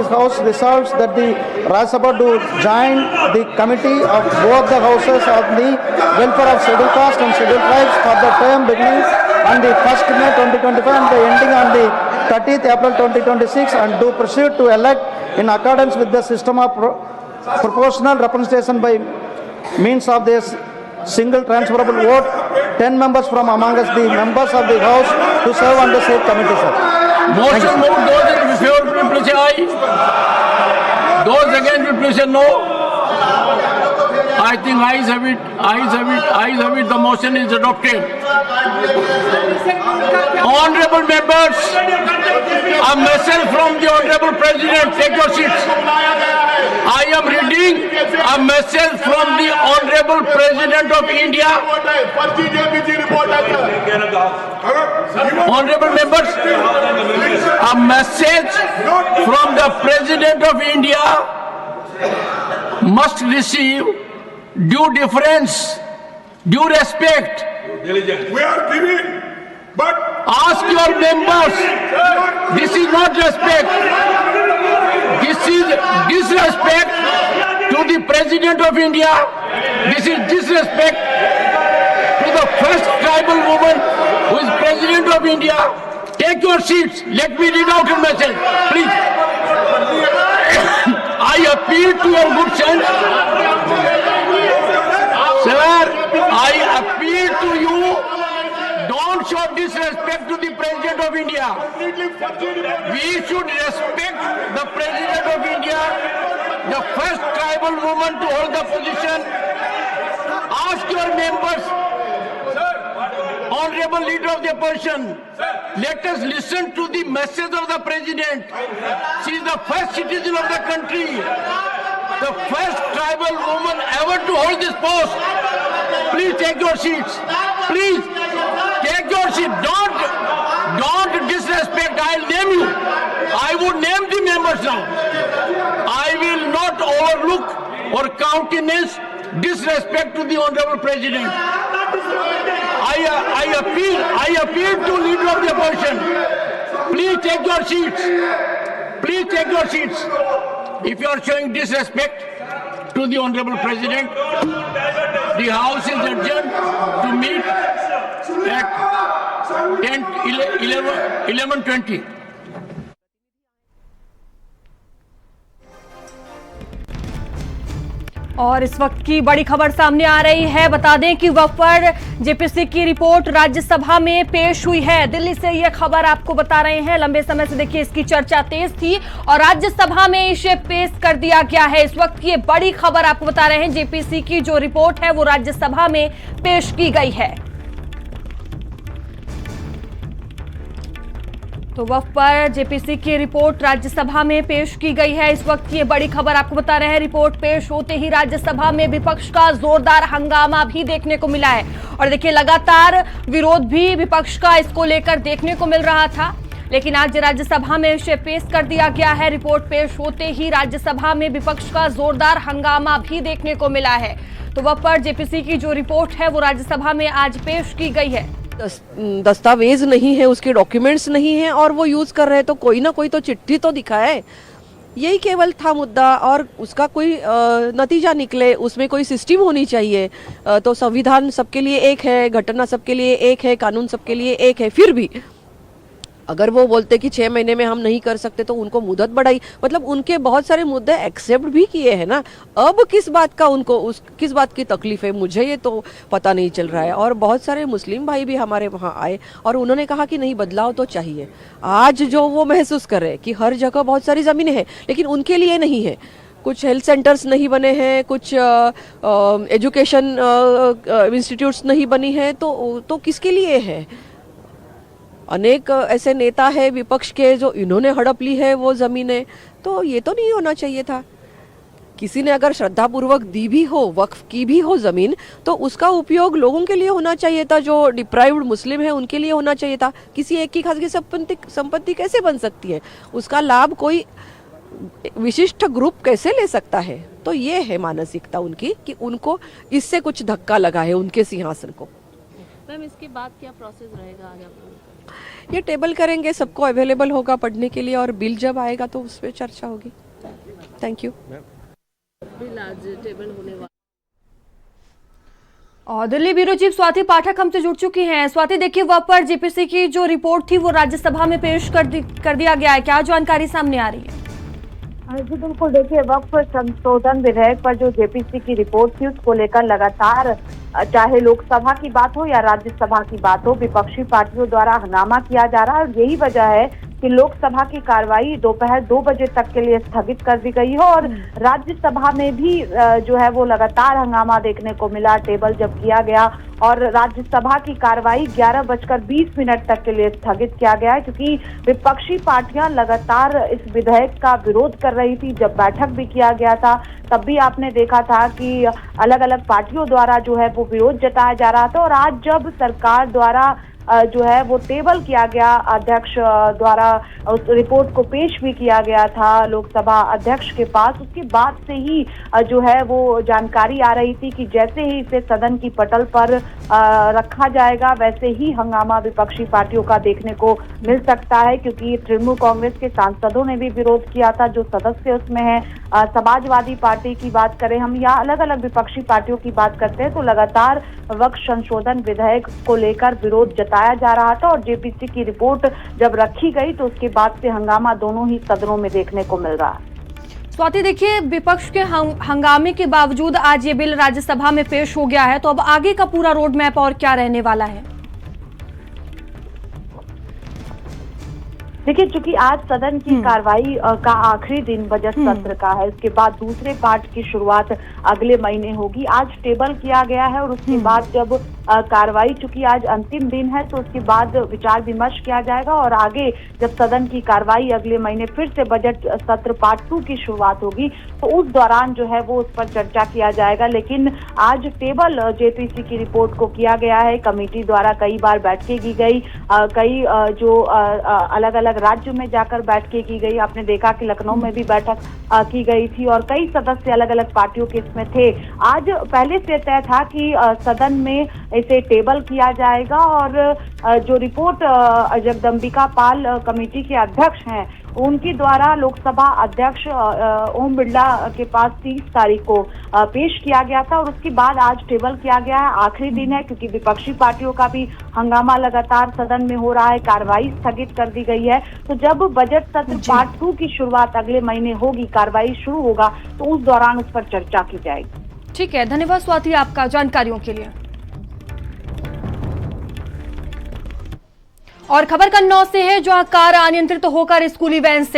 House resolves that the Rajya Sabha to join the committee of both the houses of the welfare of scheduled caste and scheduled tribes for the term beginning on the 1st May 2025 and the ending on the 30th April 2026, and to proceed to elect in accordance with the system of proportional representation by means of this single transferable vote 10 members from among us the members of the House to serve on the said committee, sir. Motion moved. Those in favor will say aye. Those against will say no. I think ayes have it. Ayes have it. Ayes have it. The motion is adopted. Honorable members, a message from the Honorable President. Take your seats. I am reading a message from the Honorable President of India. Honorable members, a message from the President of India must receive due deference, due respect. We are giving, but ask your members. This is not respect. This is disrespect to the President of India. This is disrespect to the first tribal woman who is President of India. Take your seats. Let me read out your message, please. I appeal to your good sense. Sir, I appeal to you. Don't show disrespect to the President of India. We should respect the President of India, the first tribal woman to hold the position. Ask your members, Honorable Leader of the Opposition, let us listen to the message of the President. She is the first citizen of the country, the first tribal woman ever to hold this post. Please take your seats. Please take your seat. Don't disrespect. I'll name you. I would name the members now. I will not overlook or countenance disrespect to the Honorable President. I appeal to Leader of the Opposition. Please take your seats. Please take your seats. If you are showing disrespect to the Honorable President, the House is adjourned to meet at 11:20. और इस वक्त की बड़ी खबर सामने आ रही है। बता दें कि वफद जेपीसी की रिपोर्ट राज्यसभा में पेश हुई है। दिल्ली से यह खबर आपको बता रहे हैं। लंबे समय से देखिए इसकी चर्चा तेज थी और राज्यसभा में इसे पेश कर दिया गया है। इस वक्त की ये बड़ी खबर आपको बता रहे हैं। जेपीसी की जो रिपोर्ट है वो राज्यसभा में पेश की गई है। तो वफद जेपीसी की रिपोर्ट राज्यसभा में पेश की गई है। इस वक्त की ये बड़ी खबर आपको बता रहे हैं। रिपोर्ट पेश होते ही राज्यसभा में विपक्ष का जोरदार हंगामा भी देखने को मिला है और देखिए लगातार विरोध भी विपक्ष का इसको लेकर देखने को मिल रहा था, लेकिन आज राज्यसभा में इसे पेश कर दिया गया है। रिपोर्ट पेश होते ही राज्यसभा में विपक्ष का जोरदार हंगामा भी देखने को मिला है। तो वफद जेपीसी की जो रिपोर्ट है वो राज्यसभा में आज पेश की गई है। दस्तावेज नहीं है, उसके डॉक्यूमेंट्स नहीं है और वो यूज कर रहे हैं, तो कोई ना कोई तो चिट्ठी तो दिखाए। यही केवल था मुद्दा और उसका कोई नतीजा निकले, उसमें कोई सिस्टम होनी चाहिए। तो संविधान सबके लिए एक है, घटना सबके लिए एक है, कानून सबके लिए एक है। फिर भी अगर वो बोलते कि 6 महीने में हम नहीं कर सकते तो उनको मुदत बढ़ाई, मतलब उनके बहुत सारे मुद्दे एक्सेप्ट भी किए हैं ना। अब किस बात का उनको किस बात की तकलीफ है, मुझे ये तो पता नहीं चल रहा है। और बहुत सारे मुस्लिम भाई भी हमारे वहाँ आए और उन्होंने कहा कि नहीं, बदलाव तो चाहिए। आज जो वो महसूस कर रहे हैं कि हर जगह बहुत सारी ज़मीनें हैं लेकिन उनके लिए नहीं है, कुछ हेल्थ सेंटर्स नहीं बने हैं, कुछ एजुकेशन इंस्टीट्यूट्स नहीं बनी हैं, तो किसके लिए है? अनेक ऐसे नेता है विपक्ष के जो इन्होंने हड़प ली है वो जमीनें, तो ये तो नहीं होना चाहिए था। किसी ने अगर श्रद्धापूर्वक दी भी हो, वक्फ की भी हो जमीन, तो उसका उपयोग लोगों के लिए होना चाहिए था। जो डिप्राइव्ड मुस्लिम है उनके लिए होना चाहिए था। किसी एक की खासगी संपत्ति कैसे बन सकती है? उसका लाभ कोई विशिष्ट ग्रुप कैसे ले सकता है? तो ये है मानसिकता उनकी कि उनको इससे कुछ धक्का लगा है उनके सिंहासन को। मैम, इसके बाद क्या प्रोसेस रहेगा आगे? ये टेबल करेंगे, सबको अवेलेबल होगा पढ़ने के लिए, और बिल जब आएगा तो उस पर चर्चा होगी। Thank you. और दिल्ली ब्यूरो चीफ स्वाति पाठक हमसे जुड़ चुकी हैं। स्वाति, देखिए वह पर जेपीसी की जो रिपोर्ट थी वो राज्यसभा में पेश कर दिया गया है, क्या जानकारी सामने आ रही है? जी बिल्कुल, देखिए वक्फ संशोधन विधेयक पर जो जेपीसी की रिपोर्ट थी उसको लेकर लगातार चाहे लोकसभा की बात हो या राज्यसभा की बात हो, विपक्षी पार्टियों द्वारा हंगामा किया जा रहा है। और यही वजह है कि लोकसभा की कार्रवाई दोपहर 2 बजे तक के लिए स्थगित कर दी गई है और राज्यसभा में भी जो है वो लगातार हंगामा देखने को मिला। टेबल जब किया गया और राज्यसभा की कार्रवाई 11:20 तक के लिए स्थगित किया गया है, क्योंकि विपक्षी पार्टियां लगातार इस विधेयक का विरोध कर रही थी। जब बैठक भी किया गया था तब भी आपने देखा था कि अलग अलग पार्टियों द्वारा जो है वो विरोध जताया जा रहा था। और आज जब सरकार द्वारा जो है वो टेबल किया गया, अध्यक्ष द्वारा उस रिपोर्ट को पेश भी किया गया था लोकसभा अध्यक्ष के पास, उसके बाद से ही जो है वो जानकारी आ रही थी कि जैसे ही इसे सदन की पटल पर रखा जाएगा वैसे ही हंगामा विपक्षी पार्टियों का देखने को मिल सकता है, क्योंकि तृणमूल कांग्रेस के सांसदों ने भी विरोध किया था, जो सदस्य उसमें है। समाजवादी पार्टी की बात करें हम या अलग अलग विपक्षी पार्टियों की बात करते हैं तो लगातार वक्फ संशोधन विधेयक को लेकर विरोध जताया जा रहा था। और जेपीसी की रिपोर्ट जब रखी गई तो उसके बाद से हंगामा दोनों ही सदनों में देखने को मिल रहा है। स्वाति, देखिए विपक्ष के हंगामे के बावजूद आज ये बिल राज्यसभा में पेश हो गया है, तो अब आगे का पूरा रोड मैप और क्या रहने वाला है? देखिए, चूंकि आज सदन की कार्रवाई का आखिरी दिन बजट सत्र का है, इसके बाद दूसरे पार्ट की शुरुआत अगले महीने होगी। आज टेबल किया गया है और उसके बाद जब कार्रवाई, चूंकि आज अंतिम दिन है, तो उसके बाद विचार विमर्श किया जाएगा और आगे जब सदन की कार्रवाई अगले महीने फिर से बजट सत्र पार्ट 2 की शुरुआत होगी तो उस दौरान जो है वो उस पर चर्चा किया जाएगा। लेकिन आज टेबल जेपीसी की रिपोर्ट को किया गया है, कमेटी द्वारा कई बार बैठकें की गई, कई जो अलग अलग राज्यों में जाकर बैठकें की गई। आपने देखा कि लखनऊ में भी बैठक की गई थी और कई सदस्य अलग अलग पार्टियों के इसमें थे। आज पहले से तय था कि सदन में इसे टेबल किया जाएगा और जो रिपोर्ट जगदम्बिका पाल कमेटी के अध्यक्ष हैं उनकी द्वारा लोकसभा अध्यक्ष ओम बिरला के पास 30 तारीख को पेश किया गया था और उसके बाद आज टेबल किया गया है। आखिरी दिन है क्योंकि विपक्षी पार्टियों का भी हंगामा लगातार सदन में हो रहा है, कार्रवाई स्थगित कर दी गई है। तो जब बजट सत्र पार्ट 2 की शुरुआत अगले महीने होगी, कार्रवाई शुरू होगा, तो उस दौरान उस पर चर्चा की जाएगी। ठीक है, धन्यवाद स्वाति आपका जानकारियों के लिए। और खबर कन्नौज से है, जहां कार अनियंत्रित होकर स्कूली वैन से